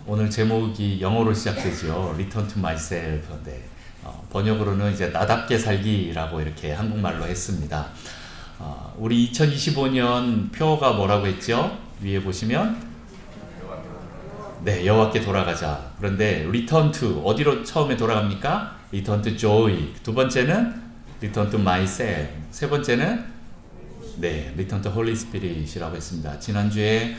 오늘 제목이 영어로 시작되죠. Return to myself. 네. 번역으로는 이제 나답게 살기라고 이렇게 한국말로 했습니다. 우리 2025년 표가 뭐라고 했죠? 위에 보시면 네, 여호와께 돌아가자. 그런데 return to 어디로 처음에 돌아갑니까? return to joy. 두 번째는 return to myself. 세 번째는 네, return to Holy Spirit이라고 했습니다. 지난주에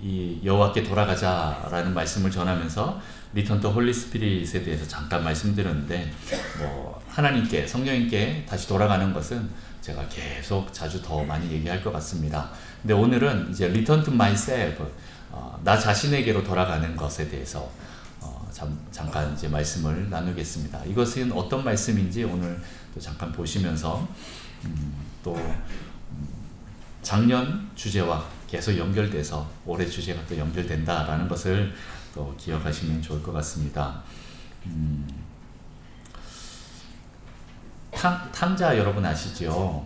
이 여호와께 돌아가자라는 말씀을 전하면서 리턴 투 홀리 스피릿에 대해서 잠깐 말씀드렸는데 하나님께 성령님께 다시 돌아가는 것은 제가 계속 자주 더 많이 얘기할 것 같습니다. 근데 오늘은 이제 리턴 투 마이셀프 나 자신에게로 돌아가는 것에 대해서 잠깐 이제 말씀을 나누겠습니다. 이것은 어떤 말씀인지 오늘 또 잠깐 보시면서 또 작년 주제와 계속 연결돼서 올해 주제가 또 연결된다라는 것을 또 기억하시면 좋을 것 같습니다. 탕자 여러분 아시죠?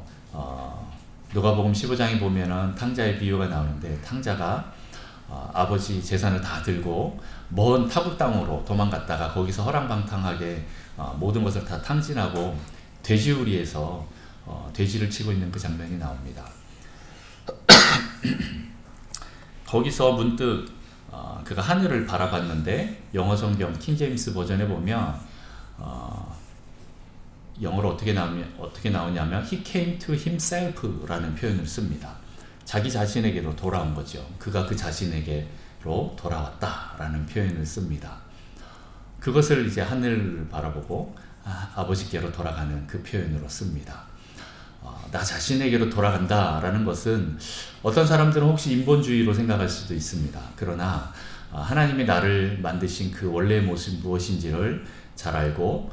누가복음 15장에 보면은 탕자의 비유가 나오는데 탕자가 아버지 재산을 다 들고 먼 타국 땅으로 도망갔다가 거기서 허랑방탕하게 모든 것을 다 탕진하고 돼지우리에서 돼지를 치고 있는 그 장면이 나옵니다. 거기서 문득 그가 하늘을 바라봤는데 영어 성경 킹제임스 버전에 보면 영어로 어떻게 나오냐면 He came to himself라는 표현을 씁니다. 자기 자신에게로 돌아온 거죠. 그가 그 자신에게로 돌아왔다라는 표현을 씁니다. 그것을 이제 하늘을 바라보고 아버지께로 돌아가는 그 표현으로 씁니다. 나 자신에게로 돌아간다라는 것은 어떤 사람들은 혹시 인본주의로 생각할 수도 있습니다. 그러나 하나님이 나를 만드신 그 원래의 모습이 무엇인지를 잘 알고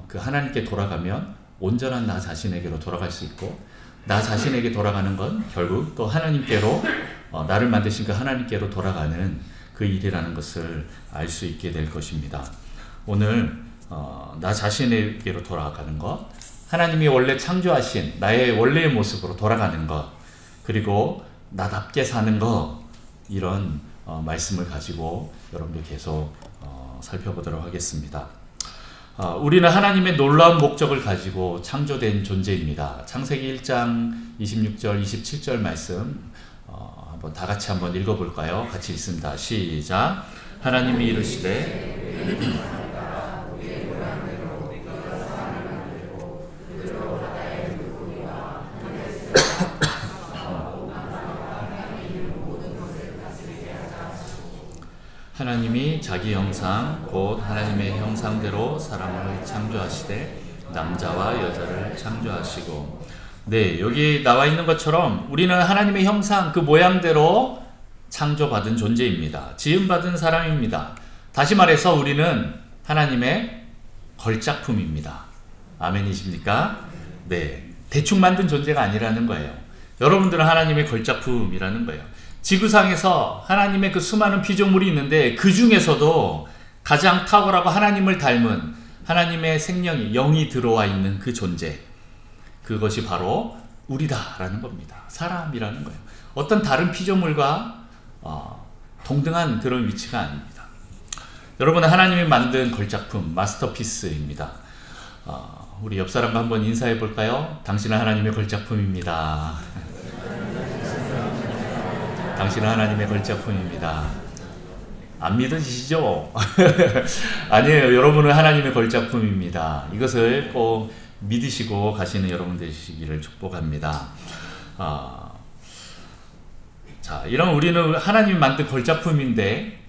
그 하나님께 돌아가면 온전한 나 자신에게로 돌아갈 수 있고 나 자신에게 돌아가는 건 결국 또 하나님께로 나를 만드신 그 하나님께로 돌아가는 그 일이라는 것을 알 수 있게 될 것입니다. 오늘 나 자신에게로 돌아가는 것, 하나님이 원래 창조하신 나의 원래의 모습으로 돌아가는 것, 그리고 나답게 사는 것, 이런 말씀을 가지고 여러분들 계속 살펴보도록 하겠습니다. 우리는 하나님의 놀라운 목적을 가지고 창조된 존재입니다. 창세기 1장 26절 27절 말씀 한번 다 같이 한번 읽어볼까요? 같이 읽습니다. 시작. 하나님이 이르시되 하나님이 자기 형상 곧 하나님의 형상대로 사람을 창조하시되 남자와 여자를 창조하시고 네, 여기 나와 있는 것처럼 우리는 하나님의 형상 그 모양대로 창조받은 존재입니다. 지음받은 사람입니다. 다시 말해서 우리는 하나님의 걸작품입니다. 아멘이십니까? 네, 대충 만든 존재가 아니라는 거예요. 여러분들은 하나님의 걸작품이라는 거예요. 지구상에서 하나님의 그 수많은 피조물이 있는데 그 중에서도 가장 탁월하고 하나님을 닮은 하나님의 생명이 영이 들어와 있는 그 존재, 그것이 바로 우리다라는 겁니다. 사람이라는 거예요. 어떤 다른 피조물과 동등한 그런 위치가 아닙니다. 여러분은 하나님이 만든 걸작품, 마스터피스입니다. 우리 옆 사람과 한번 인사해 볼까요? 당신은 하나님의 걸작품입니다. 당신은 하나님의 걸작품입니다. 안 믿으시죠? 아니에요. 여러분은 하나님의 걸작품입니다. 이것을 꼭 믿으시고 가시는 여러분 되시기를 축복합니다. 자, 이런 우리는 하나님이 만든 걸작품인데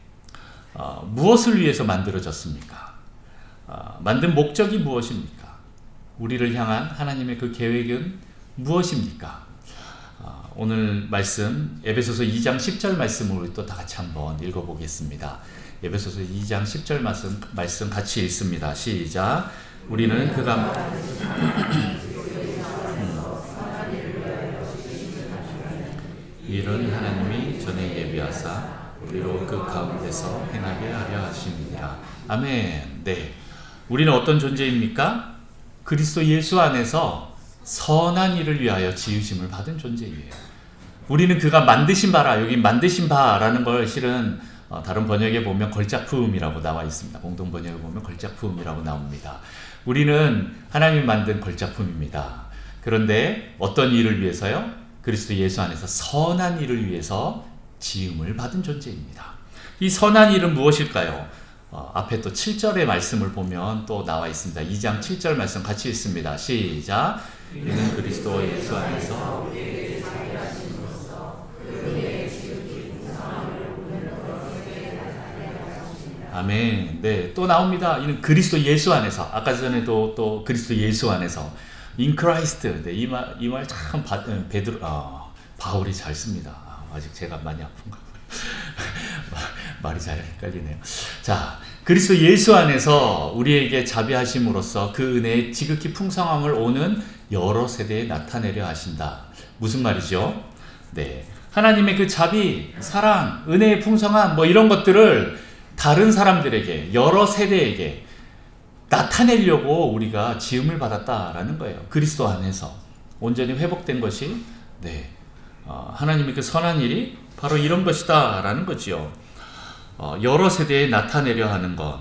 무엇을 위해서 만들어졌습니까? 만든 목적이 무엇입니까? 우리를 향한 하나님의 그 계획은 무엇입니까? 오늘 말씀 에베소서 2장 10절 말씀을 또 다 같이 한번 읽어보겠습니다. 에베소서 2장 10절 말씀 같이 읽습니다. 시작. 우리는 그가 이런 하나님이 전에 예비하사 우리로 그 가운데서 행하게 하려 하심이니라. 아멘. 네, 우리는 어떤 존재입니까? 그리스도 예수 안에서 선한 일을 위하여 지으심을 받은 존재예요. 우리는 그가 만드신 바라, 여기 만드신 바라는 걸 실은 다른 번역에 보면 걸작품이라고 나와 있습니다. 공동 번역에 보면 걸작품이라고 나옵니다. 우리는 하나님이 만든 걸작품입니다. 그런데 어떤 일을 위해서요? 그리스도 예수 안에서 선한 일을 위해서 지음을 받은 존재입니다. 이 선한 일은 무엇일까요? 앞에 또 7절의 말씀을 보면 또 나와 있습니다. 2장 7절 말씀 같이 읽습니다. 시작. 이는 그리스도 예수 안에서 아멘. 네, 또 나옵니다. 이는 그리스도 예수 안에서. 아까 전에도 또 그리스도 예수 안에서. In Christ. 네, 이 말 참 바울이 잘 씁니다. 아직 제가 많이 아픈가 봐요. 말이 잘 헷갈리네요. 자, 그리스도 예수 안에서 우리에게 자비하심으로써 그 은혜의 지극히 풍성함을 오는 여러 세대에 나타내려 하신다. 무슨 말이죠? 네, 하나님의 그 자비, 사랑, 은혜의 풍성함 뭐 이런 것들을 다른 사람들에게, 여러 세대에게 나타내려고 우리가 지음을 받았다라는 거예요. 그리스도 안에서 온전히 회복된 것이 하나님의 그 선한 일이 바로 이런 것이다 라는 거지요. 여러 세대에 나타내려 하는 것,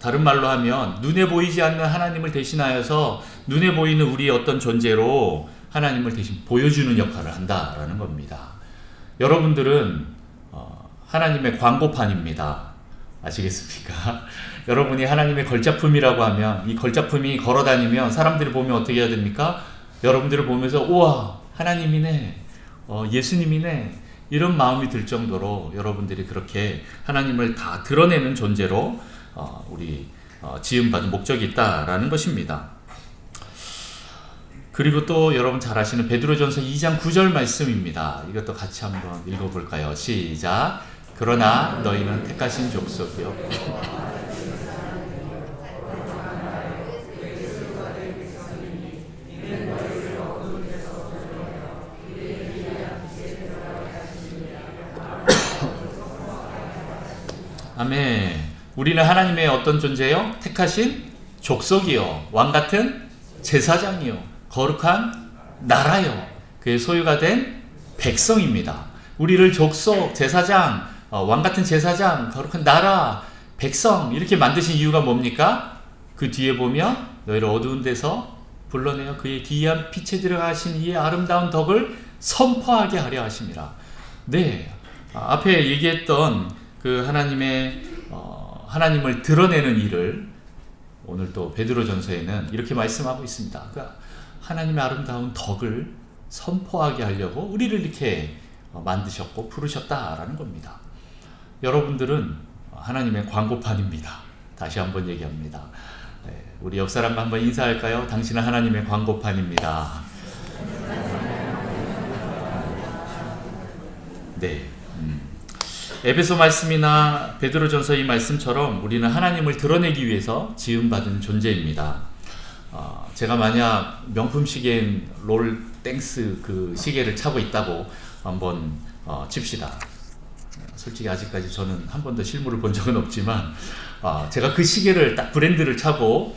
다른 말로 하면 눈에 보이지 않는 하나님을 대신하여서 눈에 보이는 우리의 어떤 존재로 하나님을 대신 보여주는 역할을 한다라는 겁니다. 여러분들은 하나님의 광고판입니다. 아시겠습니까? 여러분이 하나님의 걸작품이라고 하면 이 걸작품이 걸어다니면 사람들이 보면 어떻게 해야 됩니까? 여러분들을 보면서 우와 하나님이네, 예수님이네, 이런 마음이 들 정도로 여러분들이 그렇게 하나님을 다 드러내는 존재로 우리 지음받은 목적이 있다라는 것입니다. 그리고 또 여러분 잘 아시는 베드로전서 2장 9절 말씀입니다. 이것도 같이 한번 읽어볼까요? 시작. 그러나 너희는 택하신 족속이요 아멘. 우리는 하나님의 어떤 존재요? 택하신 족속이요, 왕같은 제사장이요, 거룩한 나라요, 그의 소유가 된 백성입니다. 우리를 족속, 제사장, 왕같은 제사장, 거룩한 나라, 백성 이렇게 만드신 이유가 뭡니까? 그 뒤에 보면 너희를 어두운 데서 불러내어 그의 기이한 빛에 들어가신 이의 아름다운 덕을 선포하게 하려 하심이라. 네, 앞에 얘기했던 그 하나님을 드러내는 일을 오늘 또 베드로전서에는 이렇게 말씀하고 있습니다. 그러니까 하나님의 아름다운 덕을 선포하게 하려고 우리를 이렇게 만드셨고 부르셨다라는 겁니다. 여러분들은 하나님의 광고판입니다. 다시 한번 얘기합니다. 우리 옆 사람과 한번 인사할까요? 당신은 하나님의 광고판입니다. 네. 에베소 말씀이나 베드로전서 이 말씀처럼 우리는 하나님을 드러내기 위해서 지음받은 존재입니다. 제가 만약 명품 시계인 롤땡스 그 시계를 차고 있다고 한번 칩시다. 솔직히 아직까지 저는 한 번도 실물을 본 적은 없지만 제가 그 시계를 딱 브랜드를 차고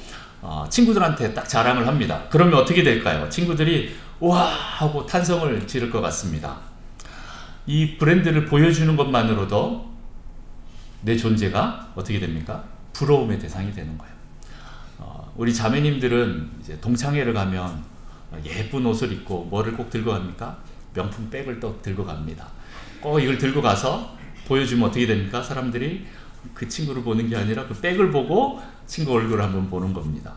친구들한테 딱 자랑을 합니다. 그러면 어떻게 될까요? 친구들이 와 하고 탄성을 지를 것 같습니다. 이 브랜드를 보여주는 것만으로도 내 존재가 어떻게 됩니까? 부러움의 대상이 되는 거예요. 우리 자매님들은 이제 동창회를 가면 예쁜 옷을 입고 뭐를 꼭 들고 갑니까? 명품 백을 또 들고 갑니다. 꼭 이걸 들고 가서 보여주면 어떻게 됩니까? 사람들이 그 친구를 보는 게 아니라 그 백을 보고 친구 얼굴을 한번 보는 겁니다.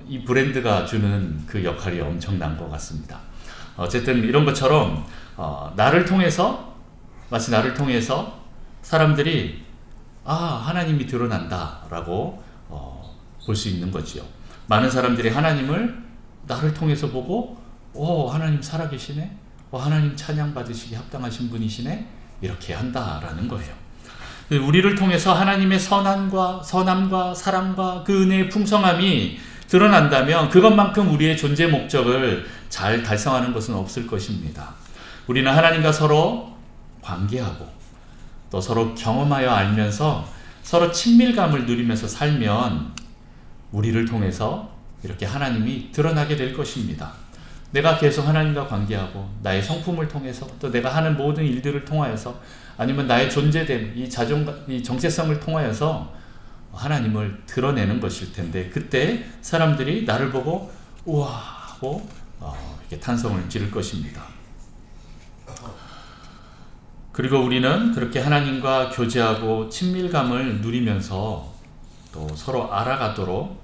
이 브랜드가 주는 그 역할이 엄청난 것 같습니다. 어쨌든 이런 것처럼 마치 나를 통해서 사람들이 하나님이 드러난다 라고 볼 수 있는 거지요. 많은 사람들이 하나님을 나를 통해서 보고 하나님 살아계시네, 하나님 찬양 받으시기 합당하신 분이시네, 이렇게 한다라는 거예요. 우리를 통해서 하나님의 선함과 사랑과 그 은혜의 풍성함이 드러난다면 그것만큼 우리의 존재 목적을 잘 달성하는 것은 없을 것입니다. 우리는 하나님과 서로 관계하고 또 서로 경험하여 알면서 서로 친밀감을 누리면서 살면 우리를 통해서 이렇게 하나님이 드러나게 될 것입니다. 내가 계속 하나님과 관계하고 나의 성품을 통해서 또 내가 하는 모든 일들을 통하여서 아니면 나의 존재됨, 이 정체성을 통하여서 하나님을 드러내는 것일 텐데 그때 사람들이 나를 보고 우와 하고 이렇게 탄성을 지를 것입니다. 그리고 우리는 그렇게 하나님과 교제하고 친밀감을 누리면서 또 서로 알아가도록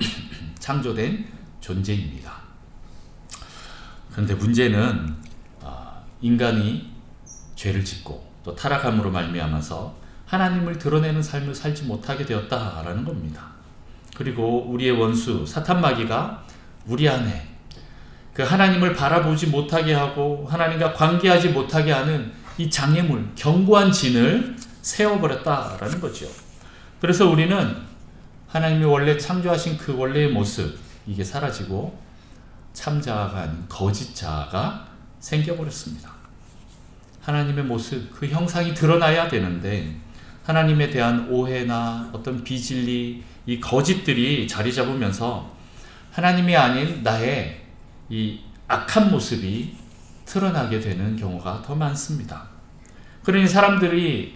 창조된 존재입니다. 그런데 문제는 인간이 죄를 짓고 또 타락함으로 말미암아서 하나님을 드러내는 삶을 살지 못하게 되었다라는 겁니다. 그리고 우리의 원수 사탄마귀가 우리 안에 그 하나님을 바라보지 못하게 하고 하나님과 관계하지 못하게 하는 이 장애물, 견고한 진을 세워버렸다라는 거죠. 그래서 우리는 하나님이 원래 창조하신 그 원래의 모습, 이게 사라지고 참자아가 아닌 거짓자아가 생겨버렸습니다. 하나님의 모습, 그 형상이 드러나야 되는데 하나님에 대한 오해나 어떤 비진리, 이 거짓들이 자리 잡으면서 하나님이 아닌 나의 이 악한 모습이 드러나게 되는 경우가 더 많습니다. 그러니 사람들이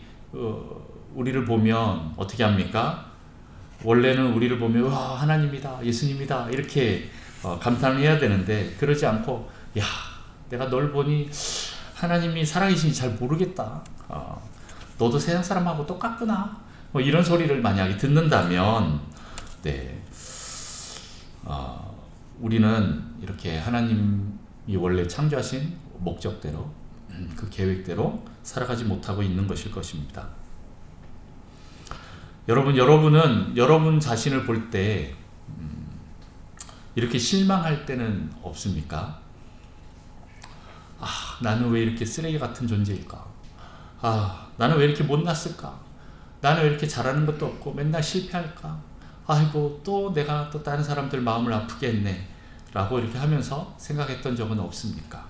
우리를 보면 어떻게 합니까? 원래는 우리를 보면 와 하나님이다, 예수님이다 이렇게 감탄을 해야 되는데 그러지 않고 야 내가 널 보니 하나님이 살아계신지 잘 모르겠다. 너도 세상 사람하고 똑같구나. 뭐 이런 소리를 만약에 듣는다면 네, 우리는 이렇게 하나님이 원래 창조하신 목적대로 그 계획대로 살아가지 못하고 있는 것일 것입니다. 여러분은 여러분 자신을 볼 때 이렇게 실망할 때는 없습니까? 나는 왜 이렇게 쓰레기 같은 존재일까? 나는 왜 이렇게 못났을까? 나는 왜 이렇게 잘하는 것도 없고 맨날 실패할까? 아이고 또 내가 또 다른 사람들 마음을 아프게 했네 라고 이렇게 하면서 생각했던 적은 없습니까?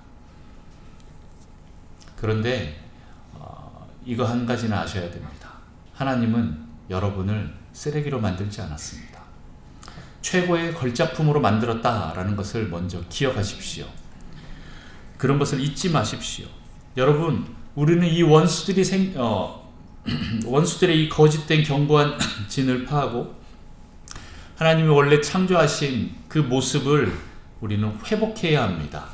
그런데 이거 한 가지는 아셔야 됩니다. 하나님은 여러분을 쓰레기로 만들지 않았습니다. 최고의 걸작품으로 만들었다라는 것을 먼저 기억하십시오. 그런 것을 잊지 마십시오. 여러분, 우리는 이 원수들의 이 거짓된 견고한 진을 파하고 하나님이 원래 창조하신 그 모습을 우리는 회복해야 합니다.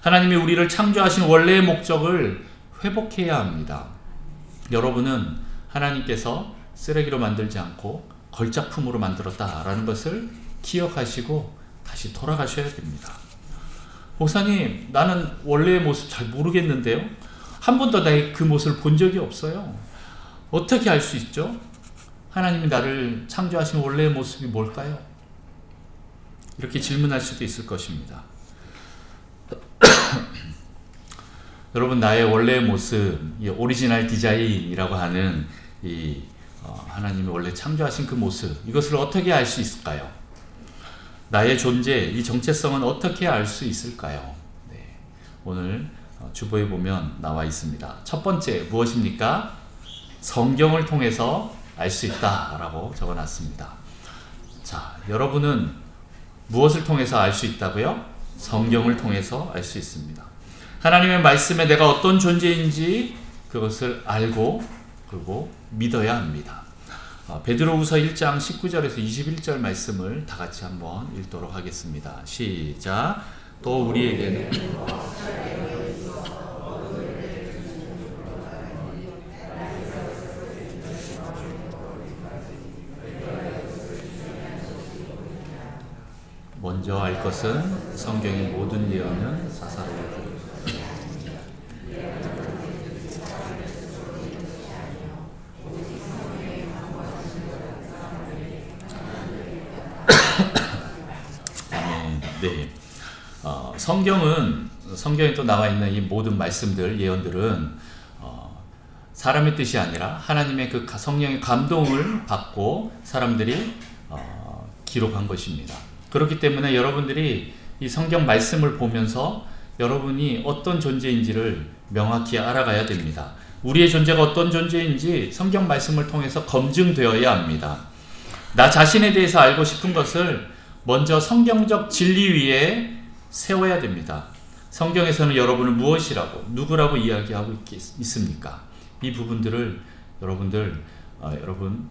하나님이 우리를 창조하신 원래의 목적을 회복해야 합니다. 여러분은 하나님께서 쓰레기로 만들지 않고 걸작품으로 만들었다라는 것을 기억하시고 다시 돌아가셔야 됩니다. 목사님, 나는 원래의 모습 잘 모르겠는데요. 한 번도 나의 그 모습을 본 적이 없어요. 어떻게 알 수 있죠? 하나님이 나를 창조하신 원래의 모습이 뭘까요? 이렇게 질문할 수도 있을 것입니다. 여러분, 나의 원래의 모습, 이 오리지널 디자인이라고 하는 이 하나님이 원래 창조하신 그 모습, 이것을 어떻게 알 수 있을까요? 나의 존재, 이 정체성은 어떻게 알 수 있을까요? 네, 오늘 주보에 보면 나와 있습니다. 첫 번째, 무엇입니까? 성경을 통해서 알 수 있다라고 적어놨습니다. 자, 여러분은 무엇을 통해서 알 수 있다고요? 성경을 통해서 알 수 있습니다. 하나님의 말씀에 내가 어떤 존재인지 그것을 알고 그리고 믿어야 합니다. 베드로후서 1장 19절에서 21절 말씀을 다 같이 한번 읽도록 하겠습니다. 시작. 또 우리에게는 먼저 알 것은 성경의 모든 예언은 사사로워 네, 성경에 또 나와 있는 이 모든 말씀들, 예언들은 사람의 뜻이 아니라 하나님의 그 성령의 감동을 받고 사람들이 기록한 것입니다. 그렇기 때문에 여러분들이 이 성경 말씀을 보면서 여러분이 어떤 존재인지를 명확히 알아가야 됩니다. 우리의 존재가 어떤 존재인지 성경 말씀을 통해서 검증되어야 합니다. 나 자신에 대해서 알고 싶은 것을 먼저 성경적 진리 위에 세워야 됩니다. 성경에서는 여러분을 무엇이라고, 누구라고 이야기하고 있습니까? 이 부분들을 여러분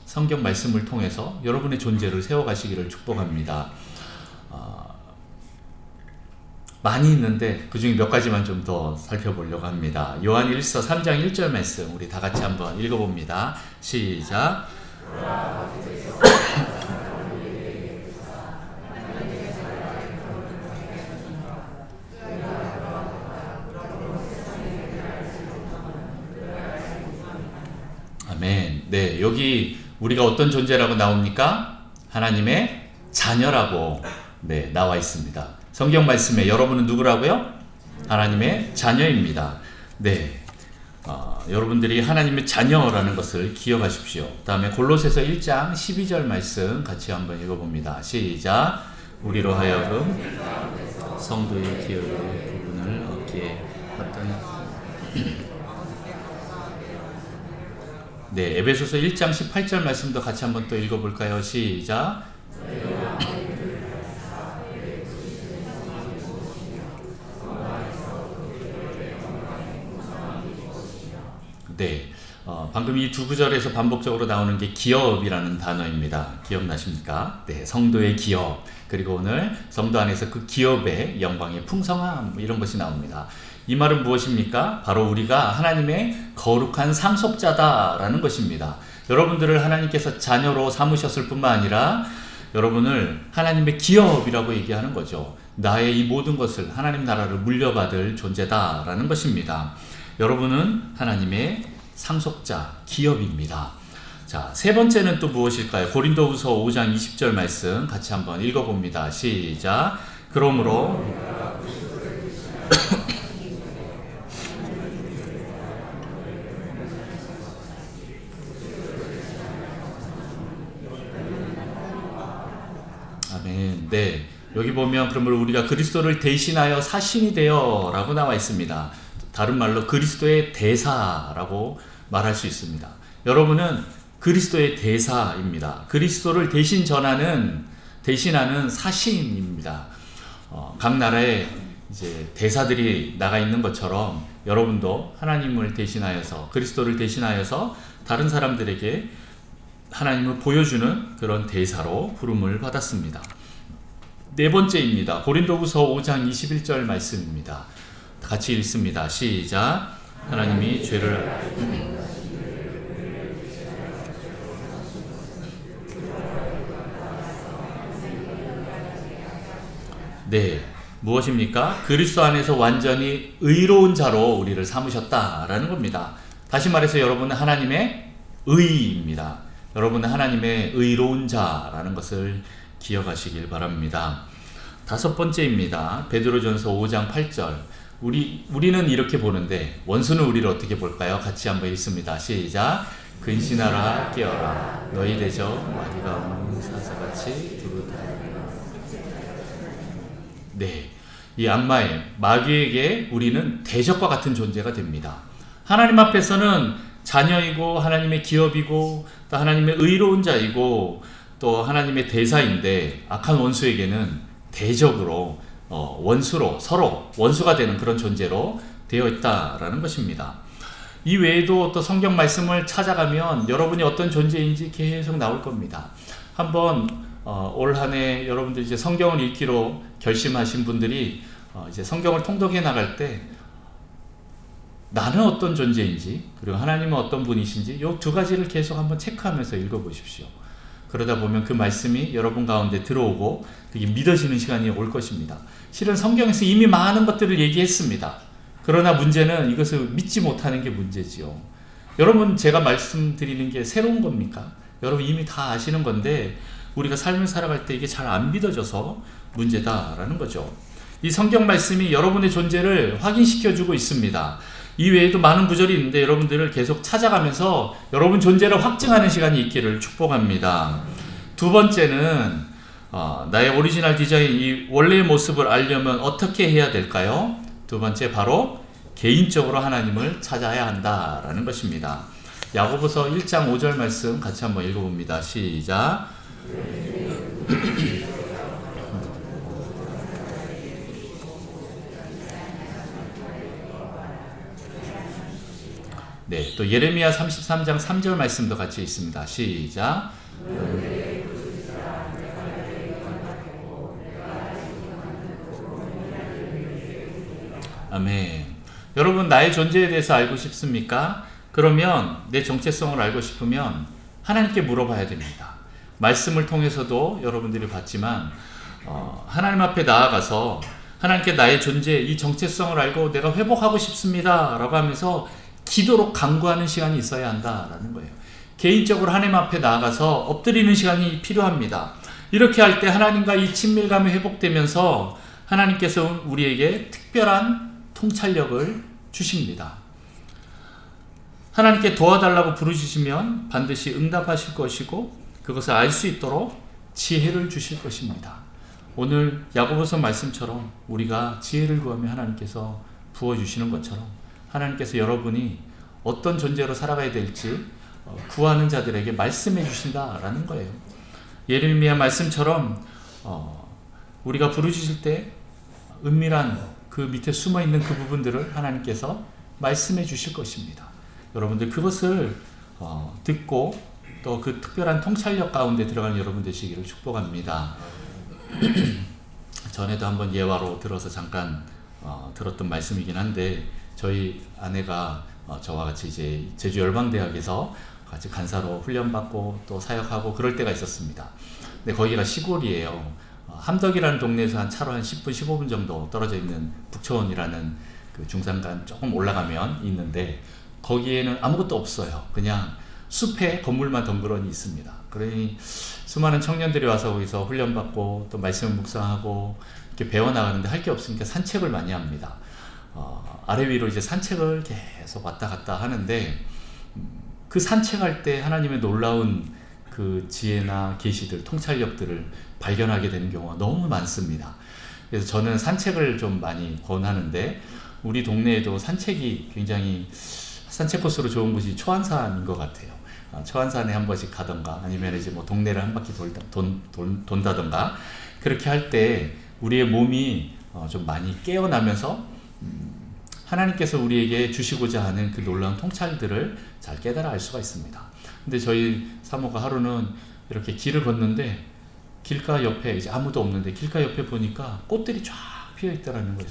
성경 말씀을 통해서 여러분의 존재를 세워가시기를 축복합니다. 많이 있는데 그 중에 몇 가지만 좀 더 살펴보려고 합니다. 요한일서 3장 1절 말씀 우리 다 같이 한번 읽어봅니다. 시작. 아멘. 네, 여기 우리가 어떤 존재라고 나옵니까? 하나님의 자녀라고 네, 나와 있습니다. 성경 말씀에 여러분은 누구라고요? 하나님의 자녀입니다. 네, 여러분들이 하나님의 자녀라는 것을 기억하십시오. 다음에 골로새서 1장 12절 말씀 같이 한번 읽어봅니다. 시작. 우리로 하여금 성도의 기업의 부분을 얻기에 네, 에베소서 1장 18절 말씀도 같이 한번 또 읽어볼까요? 시작. 네, 방금 이 두 구절에서 반복적으로 나오는 게 기업이라는 단어입니다. 기억나십니까? 네, 성도의 기업. 그리고 오늘 성도 안에서 그 기업의 영광의 풍성함 이런 것이 나옵니다. 이 말은 무엇입니까? 바로 우리가 하나님의 거룩한 상속자다라는 것입니다. 여러분들을 하나님께서 자녀로 삼으셨을 뿐만 아니라 여러분을 하나님의 기업이라고 얘기하는 거죠. 나의 이 모든 것을 하나님 나라를 물려받을 존재다라는 것입니다. 여러분은 하나님의 상속자, 기업입니다. 자, 세 번째는 또 무엇일까요? 고린도후서 5장 20절 말씀 같이 한번 읽어봅니다. 시작. 그러므로 아멘. 네, 여기 보면 그러므로 우리가 그리스도를 대신하여 사신이 되어 라고 나와 있습니다. 다른 말로 그리스도의 대사라고 말할 수 있습니다. 여러분은 그리스도의 대사입니다. 그리스도를 대신하는 사신입니다. 각 나라에 이제 대사들이 나가 있는 것처럼 여러분도 하나님을 대신하여서 그리스도를 대신하여서 다른 사람들에게 하나님을 보여주는 그런 대사로 부름을 받았습니다. 네 번째입니다. 고린도후서 5장 21절 말씀입니다. 같이 읽습니다. 시작. 하나님이 죄를 네, 무엇입니까? 그리스도 안에서 완전히 의로운 자로 우리를 삼으셨다라는 겁니다. 다시 말해서 여러분은 하나님의 의입니다. 여러분은 하나님의 의로운 자라는 것을 기억하시길 바랍니다. 다섯 번째입니다. 베드로전서 5장 8절. 우리는 이렇게 보는데 원수는 우리를 어떻게 볼까요? 같이 한번 읽습니다. 시작. 근신하라 깨어라 너희 대적 마귀가 없는 사자같이 두루다니라. 네, 이 악마의 마귀에게 우리는 대적과 같은 존재가 됩니다. 하나님 앞에서는 자녀이고 하나님의 기업이고 또 하나님의 의로운 자이고 또 하나님의 대사인데 악한 원수에게는 대적으로 원수로 서로 원수가 되는 그런 존재로 되어 있다라는 것입니다. 이 외에도 또 성경 말씀을 찾아가면 여러분이 어떤 존재인지 계속 나올 겁니다. 한번 올 한 해 여러분들 이제 성경을 읽기로 결심하신 분들이 이제 성경을 통독해 나갈 때 나는 어떤 존재인지 그리고 하나님은 어떤 분이신지 이 두 가지를 계속 한번 체크하면서 읽어보십시오. 그러다 보면 그 말씀이 여러분 가운데 들어오고 그게 믿어지는 시간이 올 것입니다. 실은 성경에서 이미 많은 것들을 얘기했습니다. 그러나 문제는 이것을 믿지 못하는 게 문제지요. 여러분, 제가 말씀드리는 게 새로운 겁니까? 여러분 이미 다 아시는 건데 우리가 삶을 살아갈 때 이게 잘 안 믿어져서 문제다라는 거죠. 이 성경 말씀이 여러분의 존재를 확인시켜주고 있습니다. 이 외에도 많은 구절이 있는데 여러분들을 계속 찾아가면서 여러분 존재를 확증하는 시간이 있기를 축복합니다. 두 번째는 나의 오리지널 디자인, 이 원래의 모습을 알려면 어떻게 해야 될까요? 두 번째 바로 개인적으로 하나님을 찾아야 한다라는 것입니다. 야고보서 1장 5절 말씀 같이 한번 읽어봅니다. 시작. 네, 또 예레미야 33장 3절 말씀도 같이 있습니다. 시작. 아멘. 여러분, 나의 존재에 대해서 알고 싶습니까? 그러면 내 정체성을 알고 싶으면 하나님께 물어봐야 됩니다. 말씀을 통해서도 여러분들이 봤지만 하나님 앞에 나아가서 하나님께 나의 존재, 이 정체성을 알고 내가 회복하고 싶습니다 라고 하면서 기도로 간구하는 시간이 있어야 한다라는 거예요. 개인적으로 하나님 앞에 나아가서 엎드리는 시간이 필요합니다. 이렇게 할 때 하나님과 이 친밀감이 회복되면서 하나님께서 우리에게 특별한 통찰력을 주십니다. 하나님께 도와달라고 부르시면 반드시 응답하실 것이고 그것을 알 수 있도록 지혜를 주실 것입니다. 오늘 야고보서 말씀처럼 우리가 지혜를 구하면 하나님께서 부어주시는 것처럼 하나님께서 여러분이 어떤 존재로 살아가야 될지 구하는 자들에게 말씀해 주신다라는 거예요. 예레미야 말씀처럼 우리가 부르짖을 때 은밀한 그 밑에 숨어있는 그 부분들을 하나님께서 말씀해 주실 것입니다. 여러분들 그것을 듣고 또 그 특별한 통찰력 가운데 들어가는 여러분 되시기를 축복합니다. 전에도 한번 예화로 들어서 잠깐 들었던 말씀이긴 한데 저희 아내가 저와 같이 이제 제주 열방대학에서 같이 간사로 훈련받고 또 사역하고 그럴 때가 있었습니다. 근데 거기가 시골이에요. 함덕이라는 동네에서 한 차로 한 10분 15분 정도 떨어져 있는 북초원이라는 그 중산간 조금 올라가면 있는데 거기에는 아무것도 없어요. 그냥 숲에 건물만 덩그러니 있습니다. 그러니 수많은 청년들이 와서 거기서 훈련받고 또 말씀을 묵상하고 이렇게 배워나가는데 할 게 없으니까 산책을 많이 합니다. 아래 위로 이제 산책을 계속 왔다 갔다 하는데 그 산책할 때 하나님의 놀라운 그 지혜나 계시들, 통찰력들을 발견하게 되는 경우가 너무 많습니다. 그래서 저는 산책을 좀 많이 권하는데 우리 동네에도 산책이 굉장히 산책 코스로 좋은 곳이 초안산인 것 같아요. 초안산에 한 번씩 가던가 아니면 이제 뭐 동네를 한 바퀴 돈다던가 그렇게 할 때 우리의 몸이 좀 많이 깨어나면서 하나님께서 우리에게 주시고자 하는 그 놀라운 통찰들을 잘 깨달아 알 수가 있습니다. 근데 저희 사모가 하루는 이렇게 길을 걷는데 길가 옆에 이제 아무도 없는데 길가 옆에 보니까 꽃들이 쫙 피어 있더라는 거예요.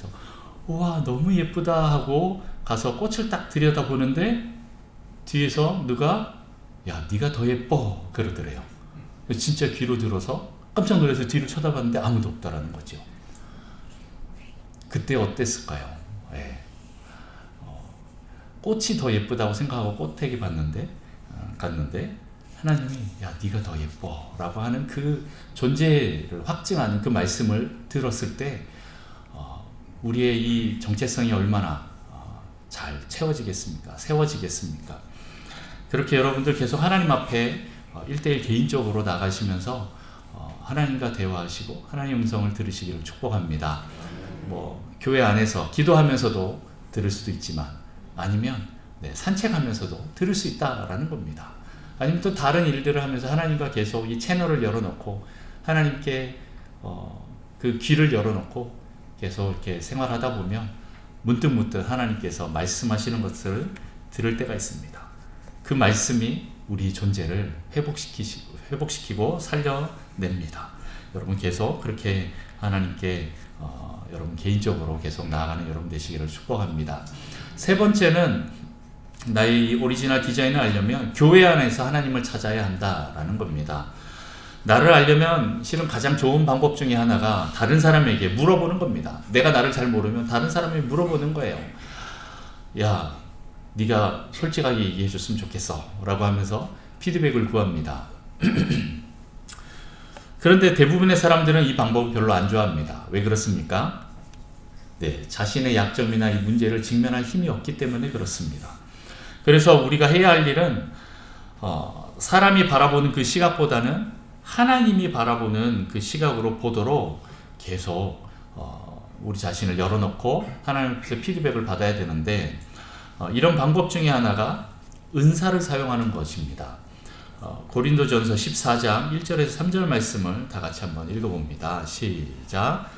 우와 너무 예쁘다 하고 가서 꽃을 딱 들여다보는데 뒤에서 누가 야 네가 더 예뻐 그러더래요. 진짜 귀로 들어서 깜짝 놀라서 뒤를 쳐다봤는데 아무도 없다라는 거죠. 그때 어땠을까요? 네. 꽃이 더 예쁘다고 생각하고 꽃태기 갔는데 하나님이 야 네가 더 예뻐 라고 하는 그 존재를 확증하는 그 말씀을 들었을 때 우리의 이 정체성이 얼마나 잘 채워지겠습니까? 세워지겠습니까? 그렇게 여러분들 계속 하나님 앞에 1대1 개인적으로 나가시면서 하나님과 대화하시고 하나님의 음성을 들으시기를 축복합니다. 뭐 교회 안에서 기도하면서도 들을 수도 있지만 아니면 산책하면서도 들을 수 있다라는 겁니다. 아니면 또 다른 일들을 하면서 하나님과 계속 이 채널을 열어놓고 하나님께 그 귀를 열어놓고 계속 이렇게 생활하다 보면 문득문득 하나님께서 말씀하시는 것을 들을 때가 있습니다. 그 말씀이 우리 존재를 회복시키고 살려냅니다. 여러분 계속 그렇게 하나님께 여러분 개인적으로 계속 나아가는 여러분 되시기를 축복합니다. 세 번째는 나의 오리지널 디자인을 알려면 교회 안에서 하나님을 찾아야 한다라는 겁니다. 나를 알려면 실은 가장 좋은 방법 중에 하나가 다른 사람에게 물어보는 겁니다. 내가 나를 잘 모르면 다른 사람에게 물어보는 거예요. 야, 네가 솔직하게 얘기해 줬으면 좋겠어 라고 하면서 피드백을 구합니다. 그런데 대부분의 사람들은 이 방법을 별로 안 좋아합니다. 왜 그렇습니까? 자신의 약점이나 이 문제를 직면할 힘이 없기 때문에 그렇습니다. 그래서 우리가 해야 할 일은 사람이 바라보는 그 시각보다는 하나님이 바라보는 그 시각으로 보도록 계속 우리 자신을 열어놓고 하나님께서 피드백을 받아야 되는데 이런 방법 중에 하나가 은사를 사용하는 것입니다. 고린도전서 14장 1절에서 3절 말씀을 다 같이 한번 읽어봅니다. 시작.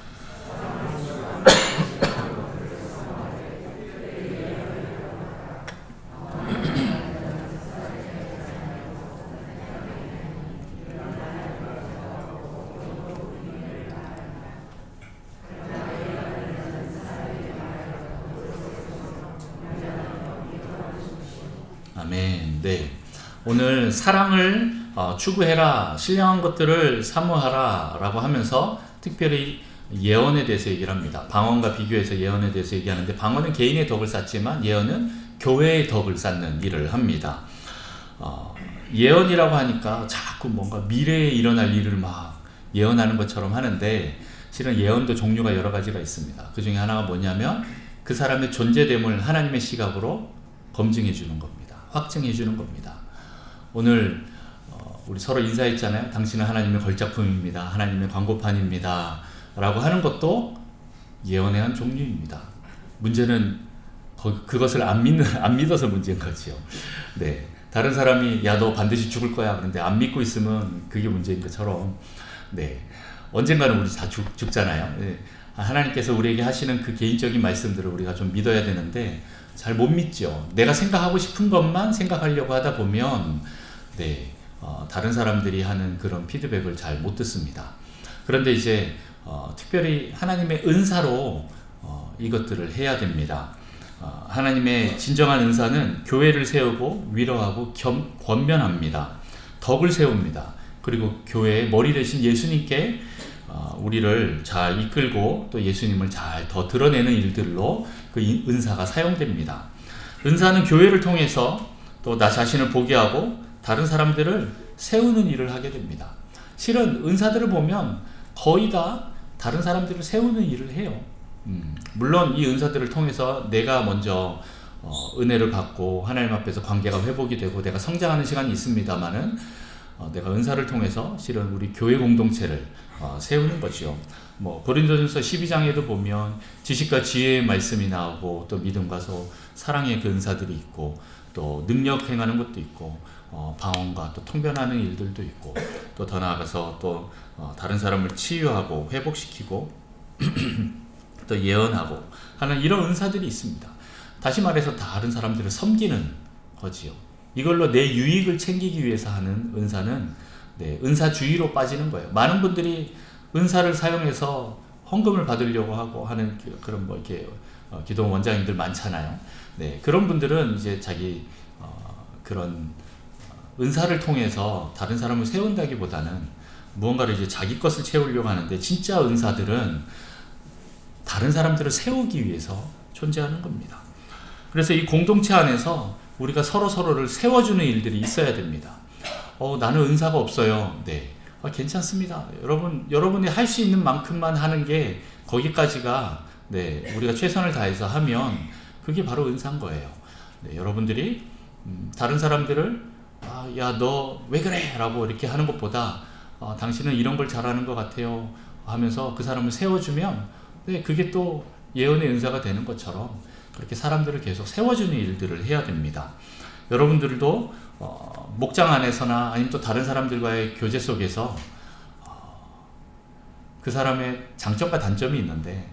아멘. 네. 오늘 사랑을 추구해라, 신령한 것들을 사모하라 라고 하면서 특별히 예언에 대해서 얘기를 합니다. 방언과 비교해서 예언에 대해서 얘기하는데, 방언은 개인의 덕을 쌓지만 예언은 교회의 덕을 쌓는 일을 합니다. 예언이라고 하니까 자꾸 뭔가 미래에 일어날 일을 막 예언하는 것처럼 하는데, 실은 예언도 종류가 여러 가지가 있습니다. 그 중에 하나가 뭐냐면 그 사람의 존재됨을 하나님의 시각으로 검증해 주는 겁니다. 확증해 주는 겁니다. 오늘 우리 서로 인사했잖아요. 당신은 하나님의 걸작품입니다. 하나님의 광고판입니다. 라고 하는 것도 예언의 한 종류입니다. 문제는 그것을 안 믿어서 문제인 거지요. 네. 다른 사람이 야, 너 반드시 죽을 거야. 그런데 안 믿고 있으면 그게 문제인 것처럼, 네. 언젠가는 우리 다 죽잖아요. 네. 하나님께서 우리에게 하시는 그 개인적인 말씀들을 우리가 좀 믿어야 되는데 잘 못 믿죠. 내가 생각하고 싶은 것만 생각하려고 하다 보면, 네. 다른 사람들이 하는 그런 피드백을 잘 못 듣습니다. 그런데 이제 특별히 하나님의 은사로 이것들을 해야 됩니다. 하나님의 진정한 은사는 교회를 세우고 위로하고 권면합니다. 덕을 세웁니다. 그리고 교회의 머리 되신 예수님께 우리를 잘 이끌고 또 예수님을 잘 더 드러내는 일들로 그 은사가 사용됩니다. 은사는 교회를 통해서 또 나 자신을 보게 하고 다른 사람들을 세우는 일을 하게 됩니다. 실은 은사들을 보면 거의 다 다른 사람들을 세우는 일을 해요. 물론 이 은사들을 통해서 내가 먼저 은혜를 받고 하나님 앞에서 관계가 회복이 되고 내가 성장하는 시간이 있습니다만은 내가 은사를 통해서 실은 우리 교회 공동체를 세우는 거죠. 뭐 고린도전서 12장에도 보면 지식과 지혜의 말씀이 나오고 또 믿음과 사랑의 그 은사들이 있고 또 능력 행하는 것도 있고 방언과 또 통변하는 일들도 있고 또 더 나아가서 또 다른 사람을 치유하고 회복시키고 또 예언하고 하는 이런 은사들이 있습니다. 다시 말해서 다른 사람들을 섬기는 거지요. 이걸로 내 유익을 챙기기 위해서 하는 은사는 은사주의로 빠지는 거예요. 많은 분들이 은사를 사용해서 헌금을 받으려고 하고 하는 그런 뭐 이렇게 기도 원장님들 많잖아요. 네, 그런 분들은 이제 자기 그런 은사를 통해서 다른 사람을 세운다기보다는 무언가를 이제 자기 것을 채우려고 하는데, 진짜 은사들은 다른 사람들을 세우기 위해서 존재하는 겁니다. 그래서 이 공동체 안에서 우리가 서로를 세워주는 일들이 있어야 됩니다. 나는 은사가 없어요. 네. 괜찮습니다. 여러분이 할 수 있는 만큼만 하는 게 거기까지가, 네, 우리가 최선을 다해서 하면 그게 바로 은사인 거예요. 네, 여러분들이 다른 사람들을 야, 너 왜 그래? 라고 이렇게 하는 것보다 당신은 이런 걸 잘하는 것 같아요 하면서 그 사람을 세워주면, 네, 그게 또 예언의 은사가 되는 것처럼 그렇게 사람들을 계속 세워주는 일들을 해야 됩니다. 여러분들도 목장 안에서나 아니면 또 다른 사람들과의 교제 속에서 그 사람의 장점과 단점이 있는데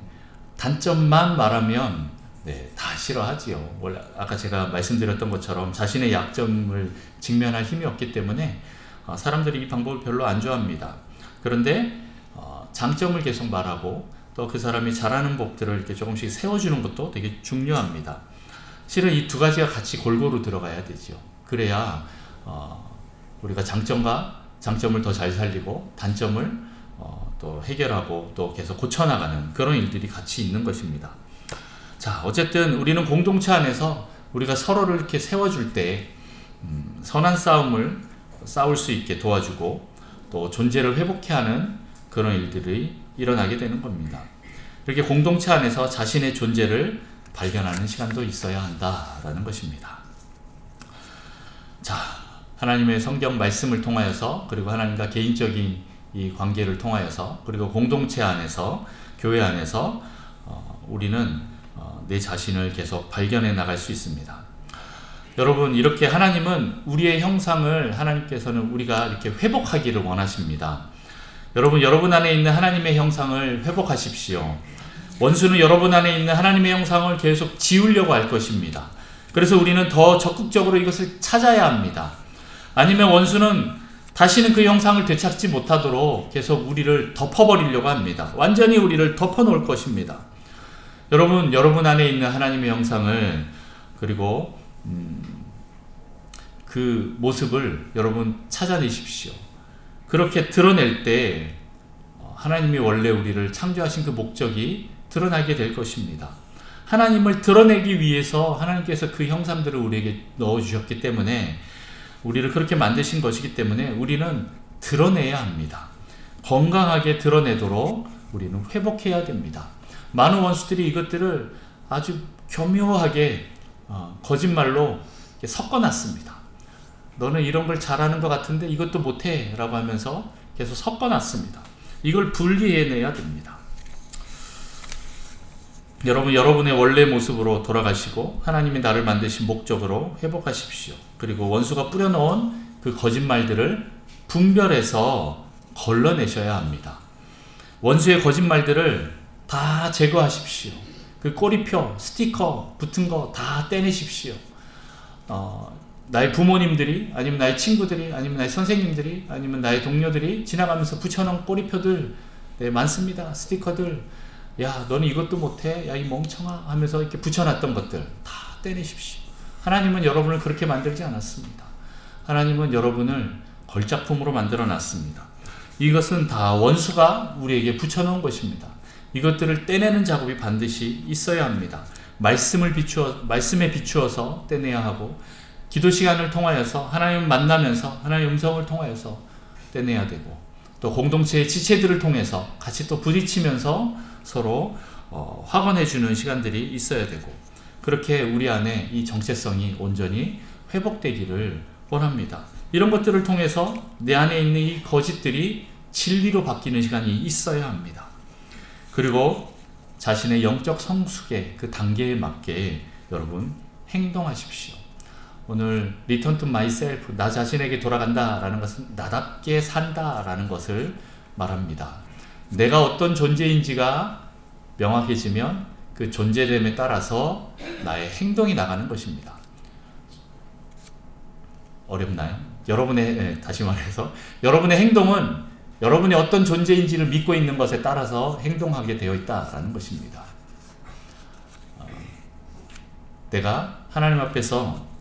단점만 말하면, 네, 다 싫어하지요. 원래 아까 제가 말씀드렸던 것처럼 자신의 약점을 직면할 힘이 없기 때문에 사람들이 이 방법을 별로 안 좋아합니다. 그런데 장점을 계속 말하고 또 그 사람이 잘하는 법들을 이렇게 조금씩 세워주는 것도 되게 중요합니다. 실은 이 두 가지가 같이 골고루 들어가야 되죠. 그래야 우리가 장점을 더 잘 살리고 단점을 또 해결하고 또 계속 고쳐나가는 그런 일들이 같이 있는 것입니다. 자, 어쨌든 우리는 공동체 안에서 우리가 서로를 이렇게 세워줄 때 선한 싸움을 싸울 수 있게 도와주고 또 존재를 회복해 하는 그런 일들이 일어나게 되는 겁니다. 이렇게 공동체 안에서 자신의 존재를 발견하는 시간도 있어야 한다라는 것입니다. 자, 하나님의 성경 말씀을 통하여서, 그리고 하나님과 개인적인 이 관계를 통하여서, 그리고 공동체 안에서, 교회 안에서 우리는 내 자신을 계속 발견해 나갈 수 있습니다. 여러분, 이렇게 하나님은 우리의 형상을, 하나님께서는 우리가 이렇게 회복하기를 원하십니다. 여러분 안에 있는 하나님의 형상을 회복하십시오. 원수는 여러분 안에 있는 하나님의 형상을 계속 지우려고 할 것입니다. 그래서 우리는 더 적극적으로 이것을 찾아야 합니다. 아니면 원수는 다시는 그 형상을 되찾지 못하도록 계속 우리를 덮어버리려고 합니다. 완전히 우리를 덮어놓을 것입니다. 여러분 안에 있는 하나님의 형상을, 그리고 그 모습을 여러분 찾아내십시오. 그렇게 드러낼 때 하나님이 원래 우리를 창조하신 그 목적이 드러나게 될 것입니다. 하나님을 드러내기 위해서 하나님께서 그 형상들을 우리에게 넣어주셨기 때문에, 우리를 그렇게 만드신 것이기 때문에 우리는 드러내야 합니다. 건강하게 드러내도록 우리는 회복해야 됩니다. 많은 원수들이 이것들을 아주 교묘하게 거짓말로 섞어놨습니다. 너는 이런 걸 잘하는 것 같은데 이것도 못해 라고 하면서 계속 섞어놨습니다. 이걸 분리해내야 됩니다. 여러분, 여러분의 원래 모습으로 돌아가시고 하나님이 나를 만드신 목적으로 회복하십시오. 그리고 원수가 뿌려놓은 그 거짓말들을 분별해서 걸러내셔야 합니다. 원수의 거짓말들을 다 제거하십시오. 그 꼬리표, 스티커 붙은 거 다 떼내십시오. 나의 부모님들이, 아니면 나의 친구들이, 아니면 나의 선생님들이, 아니면 나의 동료들이 지나가면서 붙여놓은 꼬리표들 많습니다. 스티커들. 야, 너는 이것도 못해? 야, 이 멍청아? 하면서 이렇게 붙여놨던 것들 다 떼내십시오. 하나님은 여러분을 그렇게 만들지 않았습니다. 하나님은 여러분을 걸작품으로 만들어 놨습니다. 이것은 다 원수가 우리에게 붙여놓은 것입니다. 이것들을 떼내는 작업이 반드시 있어야 합니다. 말씀에 비추어서 떼내야 하고, 기도 시간을 통하여서 하나님을 만나면서 하나님의 음성을 통하여서 떼내야 되고, 또 공동체의 지체들을 통해서 같이 또 부딪히면서 서로 확언해주는 시간들이 있어야 되고, 그렇게 우리 안에 이 정체성이 온전히 회복되기를 원합니다. 이런 것들을 통해서 내 안에 있는 이 거짓들이 진리로 바뀌는 시간이 있어야 합니다. 그리고 자신의 영적 성숙의 그 단계에 맞게 여러분 행동하십시오. 오늘 Return to myself, 나 자신에게 돌아간다 라는 것은 나답게 산다 라는 것을 말합니다. 내가 어떤 존재인지가 명확해지면 그 존재됨에 따라서 나의 행동이 나가는 것입니다. 어렵나요? 다시 말해서 여러분의 행동은 여러분이 어떤 존재인지를 믿고 있는 것에 따라서 행동하게 되어 있다라는 것입니다. 내가 하나님 앞에서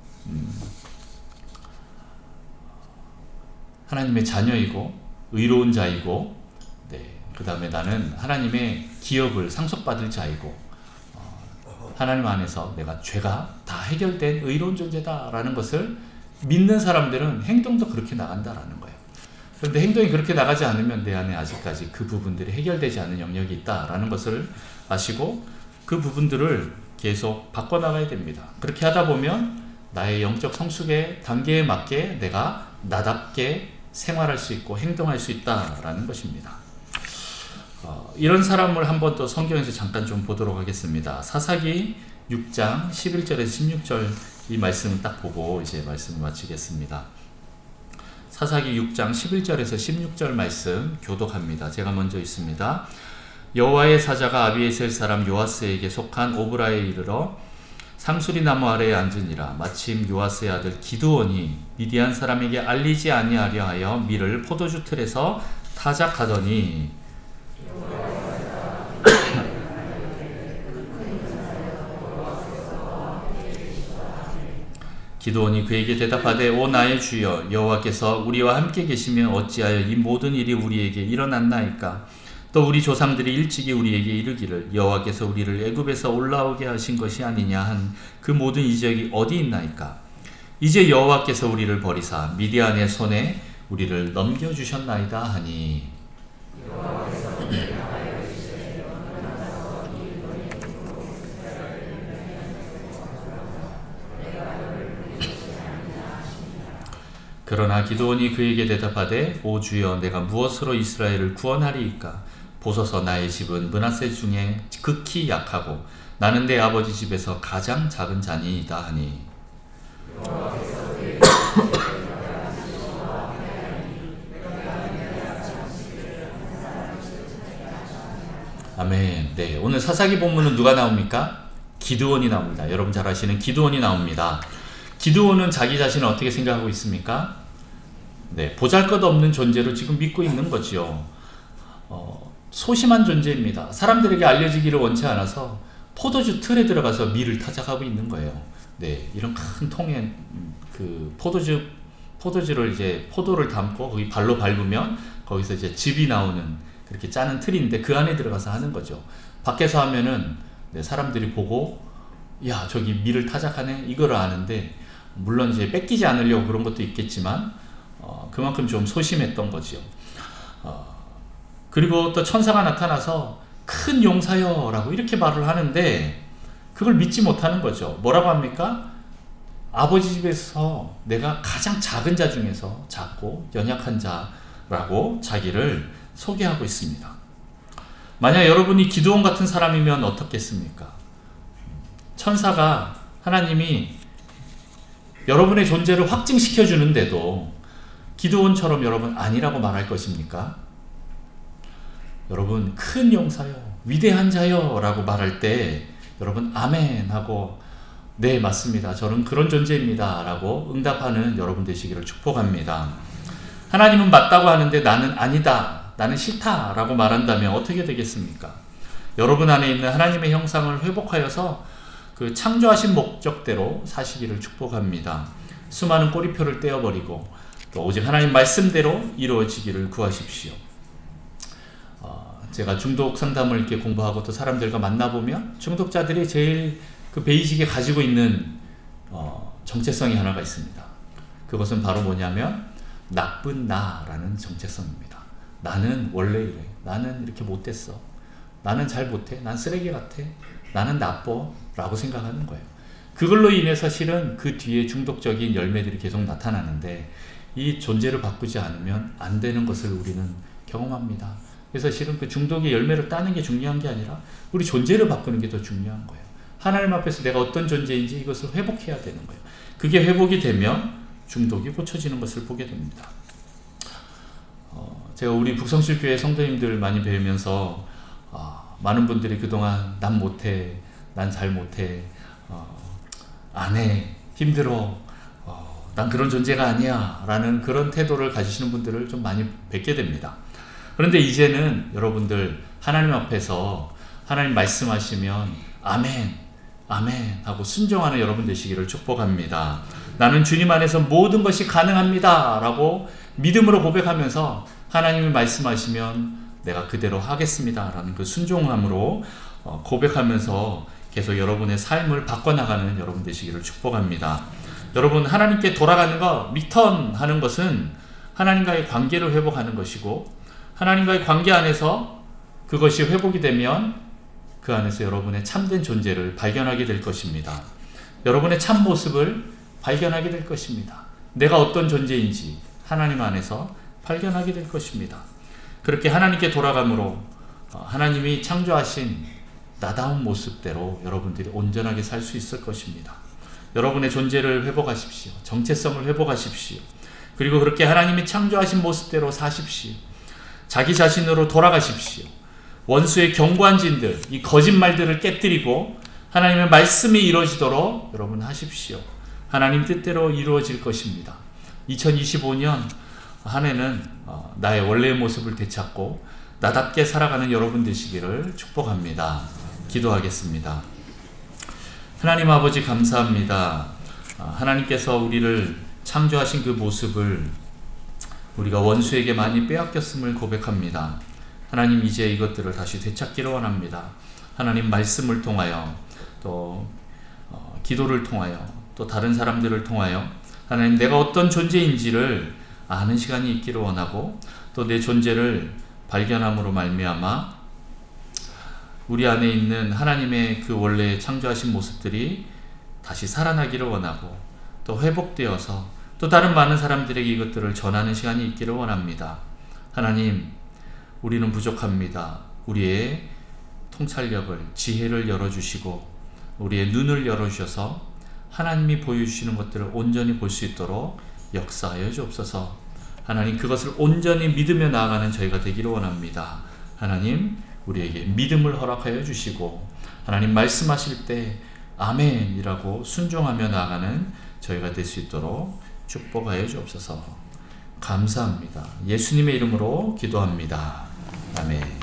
하나님의 자녀이고 의로운 자이고, 그 다음에 나는 하나님의 기업을 상속받을 자이고, 하나님 안에서 내가 죄가 다 해결된 의로운 존재다라는 것을 믿는 사람들은 행동도 그렇게 나간다라는 거예요. 그런데 행동이 그렇게 나가지 않으면 내 안에 아직까지 그 부분들이 해결되지 않은 영역이 있다라는 것을 아시고 그 부분들을 계속 바꿔나가야 됩니다. 그렇게 하다 보면 나의 영적 성숙의 단계에 맞게 내가 나답게 생활할 수 있고 행동할 수 있다라는 것입니다. 이런 사람을 한번 또 성경에서 잠깐 좀 보도록 하겠습니다. 사사기 6장 11절에서 16절 이 말씀을 딱 보고 이제 말씀을 마치겠습니다. 사사기 6장 11절에서 16절 말씀 교독합니다. 제가 먼저 있습니다. 여호와의 사자가 아비에셀 사람 요아스에게 속한 오브라에 이르러 상수리 나무 아래에 앉으니라. 마침 요아스의 아들 기드온이 미디안 사람에게 알리지 아니하려 하여 밀을 포도주 틀에서 타작하더니 기드온이 그에게 대답하되 오 나의 주여 여호와께서 우리와 함께 계시면 어찌하여 이 모든 일이 우리에게 일어났나이까. 또 우리 조상들이 일찍이 우리에게 이르기를 여호와께서 우리를 애굽에서 올라오게 하신 것이 아니냐 한 그 모든 이적이 어디 있나이까. 이제 여호와께서 우리를 버리사 미디안의 손에 우리를 넘겨주셨나이다 하니. 그러나 기드온이 그에게 대답하되 오 주여 내가 무엇으로 이스라엘을 구원하리이까. 보소서 나의 집은 므낫세 중에 극히 약하고 나는 내 아버지 집에서 가장 작은 자니이다 하니. 아멘. 네, 오늘 사사기 본문은 누가 나옵니까? 기드온이 나옵니다. 여러분 잘 아시는 기드온이 나옵니다. 기드온은 자기 자신을 어떻게 생각하고 있습니까? 네, 보잘것없는 존재로 지금 믿고 있는 거지요. 소심한 존재입니다. 사람들에게 알려지기를 원치 않아서 포도주 틀에 들어가서 밀을 타작하고 있는 거예요. 네, 이런 큰 통에 그 포도주를 이제 포도를 담고 거기 발로 밟으면 거기서 이제 즙이 나오는 그렇게 짜는 틀인데 그 안에 들어가서 하는 거죠. 밖에서 하면은 네, 사람들이 보고 야 저기 밀을 타작하네 이거를 아는데 물론 이제 뺏기지 않으려고 그런 것도 있겠지만 그만큼 좀 소심했던 거죠. 그리고 또 천사가 나타나서 큰 용사여 라고 이렇게 말을 하는데 그걸 믿지 못하는 거죠. 뭐라고 합니까? 아버지 집에서 내가 가장 작은 자 중에서 작고 연약한 자라고 자기를 소개하고 있습니다. 만약 여러분이 기드온 같은 사람이면 어떻겠습니까? 천사가 하나님이 여러분의 존재를 확증시켜 주는데도 기드온처럼 여러분 아니라고 말할 것입니까? 여러분 큰 용사요 위대한 자요 라고 말할 때 여러분 아멘 하고 네 맞습니다 저는 그런 존재입니다 라고 응답하는 여러분 되시기를 축복합니다. 하나님은 맞다고 하는데 나는 아니다 나는 싫다 라고 말한다면 어떻게 되겠습니까? 여러분 안에 있는 하나님의 형상을 회복하여서 그 창조하신 목적대로 사시기를 축복합니다. 수많은 꼬리표를 떼어버리고 또 오직 하나님 말씀대로 이루어지기를 구하십시오. 제가 중독 상담을 이렇게 공부하고 또 사람들과 만나보면 중독자들이 제일 그 베이직에 가지고 있는 정체성이 하나가 있습니다. 그것은 바로 뭐냐면 나쁜 나라는 정체성입니다. 나는 원래 이래. 나는 이렇게 못됐어. 나는 잘 못해. 난 쓰레기 같아. 나는 나빠 라고 생각하는 거예요. 그걸로 인해서 실은 그 뒤에 중독적인 열매들이 계속 나타나는데 이 존재를 바꾸지 않으면 안 되는 것을 우리는 경험합니다. 그래서 실은 그 중독의 열매를 따는 게 중요한 게 아니라 우리 존재를 바꾸는 게 더 중요한 거예요. 하나님 앞에서 내가 어떤 존재인지 이것을 회복해야 되는 거예요. 그게 회복이 되면 중독이 고쳐지는 것을 보게 됩니다. 제가 우리 북성실교회 성도님들 많이 배우면서 많은 분들이 그동안 난 못해, 난 잘 못해, 안 해, 힘들어, 난 그런 존재가 아니야 라는 그런 태도를 가지시는 분들을 좀 많이 뵙게 됩니다. 그런데 이제는 여러분들 하나님 앞에서 하나님 말씀하시면 아멘, 아멘 하고 순종하는 여러분 되시기를 축복합니다. 나는 주님 안에서 모든 것이 가능합니다 라고 믿음으로 고백하면서 하나님이 말씀하시면 내가 그대로 하겠습니다 라는 그 순종함으로 고백하면서 계속 여러분의 삶을 바꿔나가는 여러분 되시기를 축복합니다. 여러분 하나님께 돌아가는 거 리턴 하는 것은 하나님과의 관계를 회복하는 것이고 하나님과의 관계 안에서 그것이 회복이 되면 그 안에서 여러분의 참된 존재를 발견하게 될 것입니다. 여러분의 참 모습을 발견하게 될 것입니다. 내가 어떤 존재인지 하나님 안에서 발견하게 될 것입니다. 그렇게 하나님께 돌아감으로 하나님이 창조하신 나다운 모습대로 여러분들이 온전하게 살 수 있을 것입니다. 여러분의 존재를 회복하십시오. 정체성을 회복하십시오. 그리고 그렇게 하나님이 창조하신 모습대로 사십시오. 자기 자신으로 돌아가십시오. 원수의 견고한 진들, 이 거짓말들을 깨뜨리고 하나님의 말씀이 이루어지도록 여러분 하십시오. 하나님 뜻대로 이루어질 것입니다. 2025년 한 해는 나의 원래의 모습을 되찾고 나답게 살아가는 여러분 되시기를 축복합니다. 기도하겠습니다. 하나님 아버지 감사합니다. 하나님께서 우리를 창조하신 그 모습을 우리가 원수에게 많이 빼앗겼음을 고백합니다. 하나님 이제 이것들을 다시 되찾기를 원합니다. 하나님 말씀을 통하여 또 기도를 통하여 또 다른 사람들을 통하여 하나님 내가 어떤 존재인지를 아는 시간이 있기를 원하고 또 내 존재를 발견함으로 말미암아 우리 안에 있는 하나님의 그 원래 창조하신 모습들이 다시 살아나기를 원하고 또 회복되어서 또 다른 많은 사람들에게 이것들을 전하는 시간이 있기를 원합니다. 하나님 우리는 부족합니다. 우리의 통찰력을 지혜를 열어주시고 우리의 눈을 열어주셔서 하나님이 보여주시는 것들을 온전히 볼 수 있도록 역사하여 주옵소서. 하나님 그것을 온전히 믿으며 나아가는 저희가 되기를 원합니다. 하나님 우리에게 믿음을 허락하여 주시고 하나님 말씀하실 때 아멘이라고 순종하며 나아가는 저희가 될 수 있도록 축복하여 주옵소서. 감사합니다. 예수님의 이름으로 기도합니다. 아멘.